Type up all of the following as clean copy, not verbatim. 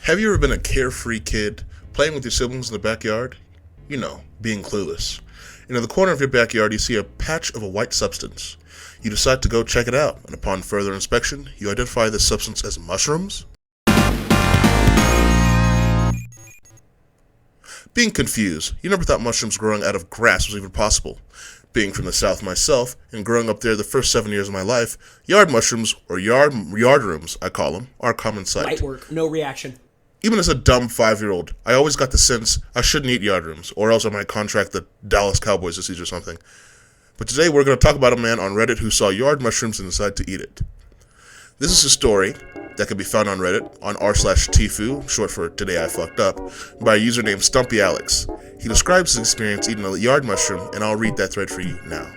Have you ever been a carefree kid, playing with your siblings in the backyard? You know, being clueless. And in the corner of your backyard, you see a patch of a white substance. You decide to go check it out, and upon further inspection, you identify this substance as mushrooms. Being confused, you never thought mushrooms growing out of grass was even possible. Being from the South myself, and growing up there the first 7 years of my life, yard mushrooms, or yard rooms, I call them, are a common sight. Light work, no reaction. Even as a dumb 5-year-old, I always got the sense I shouldn't eat yard rooms, or else I might contract the Dallas Cowboys disease or something. But today we're going to talk about a man on Reddit who saw yard mushrooms and decided to eat it. This is a story that can be found on Reddit on r/TIFU, short for Today I Fucked Up, by a user named Stumpy Alex. He describes his experience eating a yard mushroom, and I'll read that thread for you now.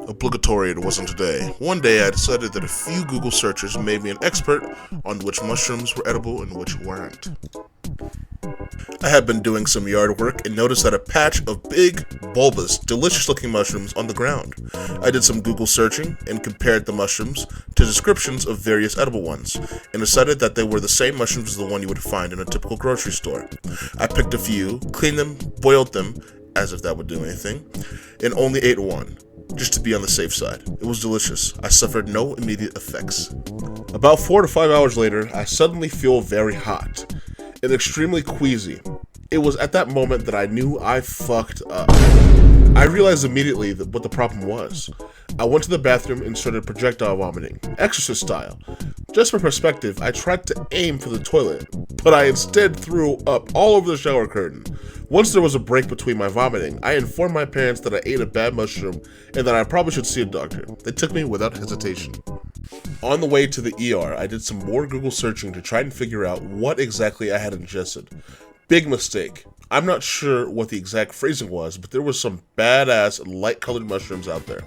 Obligatory it wasn't today. One day I decided that a few Google searches made me an expert on which mushrooms were edible and which weren't. I had been doing some yard work and noticed that a patch of big, bulbous, delicious-looking mushrooms on the ground. I did some Google searching and compared the mushrooms to descriptions of various edible ones, and decided that they were the same mushrooms as the one you would find in a typical grocery store. I picked a few, cleaned them, boiled them, as if that would do anything, and only ate one, just to be on the safe side. It was delicious. I suffered no immediate effects. About 4 to 5 hours later, I suddenly feel very hot and extremely queasy. It was at that moment that I knew I fucked up. I realized immediately what the problem was. I went to the bathroom and started projectile vomiting, exorcist style. Just for perspective, I tried to aim for the toilet, but I instead threw up all over the shower curtain. Once there was a break between my vomiting, I informed my parents that I ate a bad mushroom and that I probably should see a doctor. They took me without hesitation. On the way to the ER, I did some more Google searching to try and figure out what exactly I had ingested. Big mistake. I'm not sure what the exact phrasing was, but there was some badass light-colored mushrooms out there.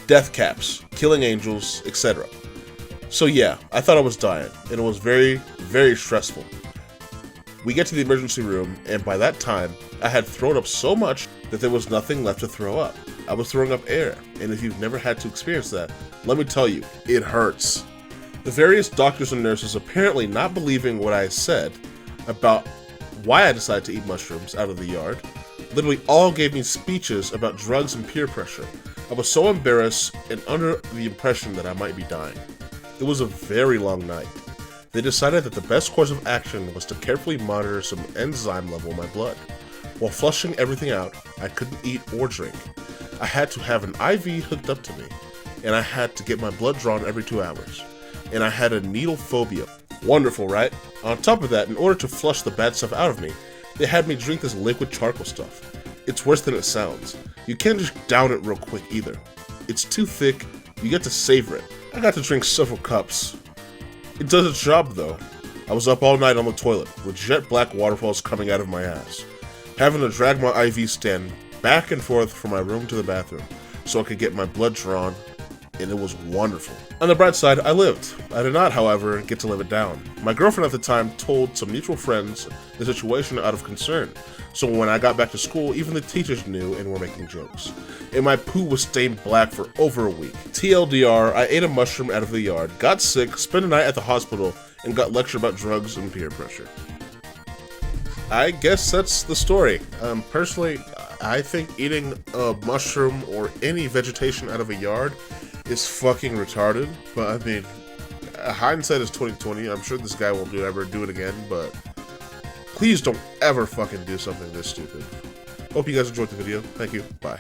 Death caps, killing angels, etc. So yeah, I thought I was dying, and it was very, very stressful. We get to the emergency room, and by that time, I had thrown up so much that there was nothing left to throw up. I was throwing up air, and if you've never had to experience that, let me tell you, it hurts. The various doctors and nurses apparently not believing what I said about why I decided to eat mushrooms out of the yard, literally all gave me speeches about drugs and peer pressure. I was so embarrassed and under the impression that I might be dying. It was a very long night. They decided that the best course of action was to carefully monitor some enzyme level in my blood. While flushing everything out, I couldn't eat or drink. I had to have an IV hooked up to me, and I had to get my blood drawn every 2 hours. And I had a needle phobia. Wonderful, right? On top of that, in order to flush the bad stuff out of me, they had me drink this liquid charcoal stuff. It's worse than it sounds. You can't just down it real quick either. It's too thick, you get to savor it. I got to drink several cups. It does its job though. I was up all night on the toilet, with jet black waterfalls coming out of my ass, having to drag my IV stand back and forth from my room to the bathroom, so I could get my blood drawn, and it was wonderful. On the bright side, I lived. I did not, however, get to live it down. My girlfriend at the time told some mutual friends the situation out of concern, so when I got back to school, even the teachers knew and were making jokes. And my poo was stained black for over a week. TLDR, I ate a mushroom out of the yard, got sick, spent a night at the hospital, and got lectured about drugs and peer pressure. I guess that's the story. Personally, I think eating a mushroom or any vegetation out of a yard is fucking retarded, but I mean, hindsight is 2020. I'm sure this guy won't ever do it again, but please don't ever fucking do something this stupid. Hope you guys enjoyed the video. Thank you. Bye.